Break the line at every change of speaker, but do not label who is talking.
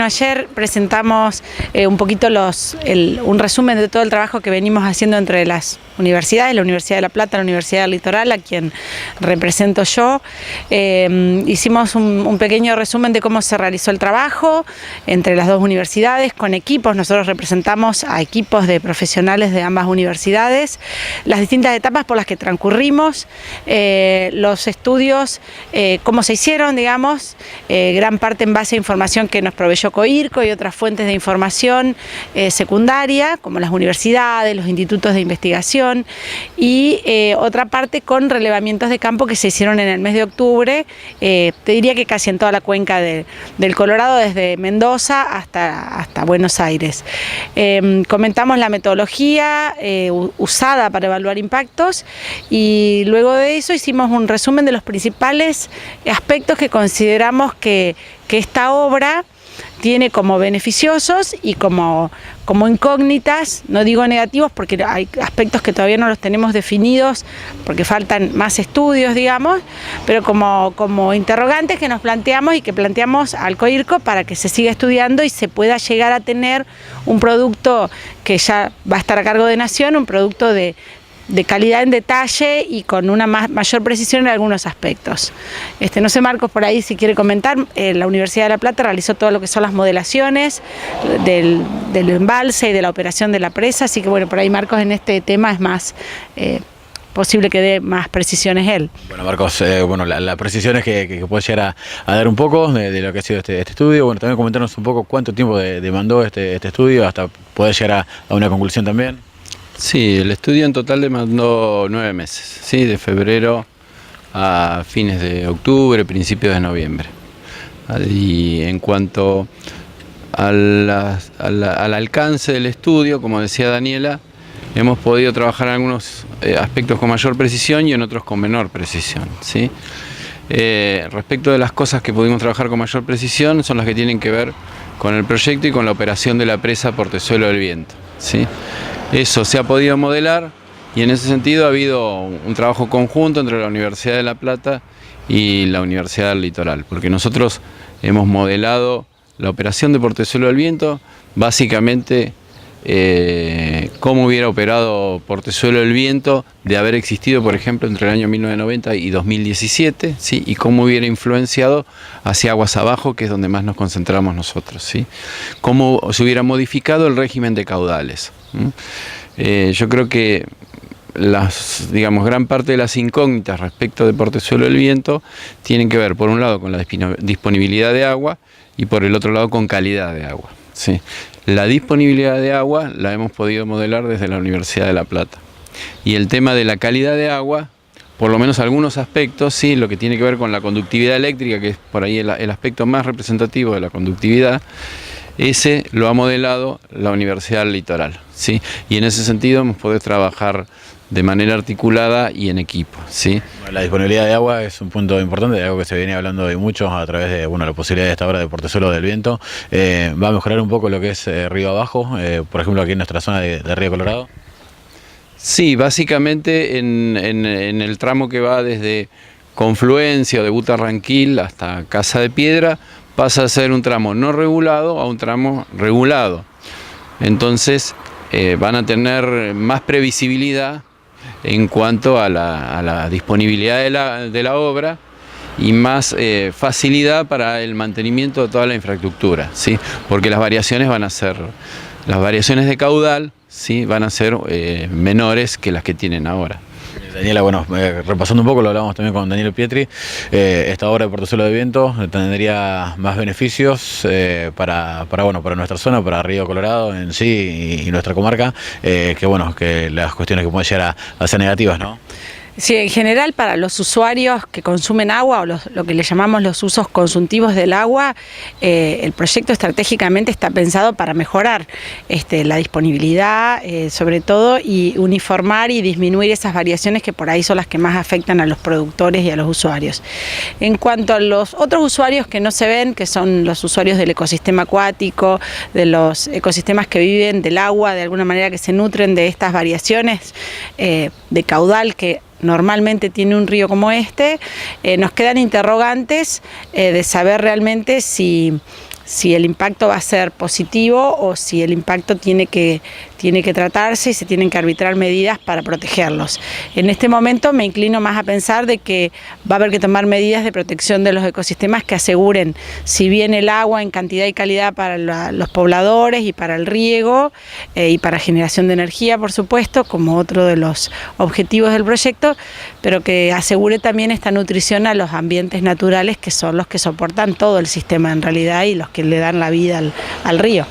Ayer presentamos un poquito un resumen de todo el trabajo que venimos haciendo entre las universidades, la Universidad de La Plata, la Universidad del Litoral, a quien represento yo. Hicimos un pequeño resumen de cómo se realizó el trabajo entre las dos universidades, con equipos. Nosotros representamos a equipos de profesionales de ambas universidades, las distintas etapas por las que transcurrimos, los estudios, cómo se hicieron, digamos, gran parte en base a información que nos proveyó COIRCO y otras fuentes de información secundaria, como las universidades, los institutos de investigación, y otra parte con relevamientos de campo que se hicieron en el mes de octubre, te diría que casi en toda la cuenca del Colorado, desde Mendoza hasta Buenos Aires. Comentamos la metodología usada para evaluar impactos y luego de eso hicimos un resumen de los principales aspectos que consideramos que esta obra tiene como beneficiosos y como incógnitas, no digo negativos porque hay aspectos que todavía no los tenemos definidos porque faltan más estudios, digamos, pero como interrogantes que nos planteamos y que planteamos al COIRCO para que se siga estudiando y se pueda llegar a tener un producto que ya va a estar a cargo de Nación, un producto de calidad en detalle y con una mayor precisión en algunos aspectos. No sé, Marcos, por ahí si quiere comentar, la Universidad de La Plata realizó todo lo que son las modelaciones del embalse y de la operación de la presa, así que bueno, por ahí Marcos en este tema es más posible que dé más precisiones él.
Bueno, Marcos, la precisión es que puede llegar a dar un poco de lo que ha sido este estudio. Bueno, también comentarnos un poco cuánto tiempo demandó este estudio hasta poder llegar a una conclusión también.
Sí, el estudio en total demandó 9 meses, ¿sí? De febrero a fines de octubre, principios de noviembre. Y en cuanto al alcance del estudio, como decía Daniela, hemos podido trabajar en algunos aspectos con mayor precisión y en otros con menor precisión, ¿sí? Respecto de las cosas que pudimos trabajar con mayor precisión, son las que tienen que ver con el proyecto y con la operación de la presa Portezuelo del Viento, ¿sí? Eso se ha podido modelar y en ese sentido ha habido un trabajo conjunto entre la Universidad de La Plata y la Universidad del Litoral, porque nosotros hemos modelado la operación de Portezuelo del Viento, básicamente cómo hubiera operado Portezuelo del Viento de haber existido, por ejemplo, entre el año 1990 y 2017, ¿sí? Y cómo hubiera influenciado hacia aguas abajo, que es donde más nos concentramos nosotros, ¿sí? Cómo se hubiera modificado el régimen de caudales. Yo creo que gran parte de las incógnitas respecto de Portezuelo del Viento tienen que ver, por un lado, con la disponibilidad de agua y por el otro lado con calidad de agua, ¿sí? La disponibilidad de agua la hemos podido modelar desde la Universidad de La Plata. Y el tema de la calidad de agua, por lo menos algunos aspectos, sí, lo que tiene que ver con la conductividad eléctrica, que es por ahí el aspecto más representativo de la conductividad, ese lo ha modelado la Universidad del Litoral, ¿sí? Y en ese sentido hemos podido trabajar de manera articulada y en equipo, ¿sí?
La disponibilidad de agua es un punto importante, de algo que se viene hablando de mucho a través de la posibilidad de esta obra de Portezuelo del Viento. ¿Va a mejorar un poco lo que es río abajo, por ejemplo aquí en nuestra zona de Río Colorado?
Sí, básicamente en el tramo que va desde Confluencia o de Butarranquil hasta Casa de Piedra, pasa a ser un tramo no regulado a un tramo regulado. Entonces van a tener más previsibilidad en cuanto a la disponibilidad de la obra y más facilidad para el mantenimiento de toda la infraestructura, ¿sí? Porque las variaciones de caudal, ¿sí? Van a ser menores que las que tienen ahora.
Daniela, repasando un poco, lo hablábamos también con Daniel Pietri, esta obra de Portezuelo del Viento tendría más beneficios para nuestra zona, para Río Colorado en sí y nuestra comarca, que las cuestiones que pueden llegar a ser negativas, ¿no?
Sí, en general para los usuarios que consumen agua o lo que le llamamos los usos consultivos del agua, el proyecto estratégicamente está pensado para mejorar la disponibilidad, sobre todo, y uniformar y disminuir esas variaciones que por ahí son las que más afectan a los productores y a los usuarios. En cuanto a los otros usuarios que no se ven, que son los usuarios del ecosistema acuático, de los ecosistemas que viven del agua, de alguna manera que se nutren de estas variaciones de caudal que normalmente tiene un río como nos quedan interrogantes de saber realmente si si el impacto va a ser positivo o si el impacto tiene que tratarse y se tienen que arbitrar medidas para protegerlos. En este momento me inclino más a pensar de que va a haber que tomar medidas de protección de los ecosistemas que aseguren, si bien el agua en cantidad y calidad para los pobladores y para el riego y para generación de energía, por supuesto, como otro de los objetivos del proyecto, pero que asegure también esta nutrición a los ambientes naturales, que son los que soportan todo el sistema en realidad y los que le dan la vida al río.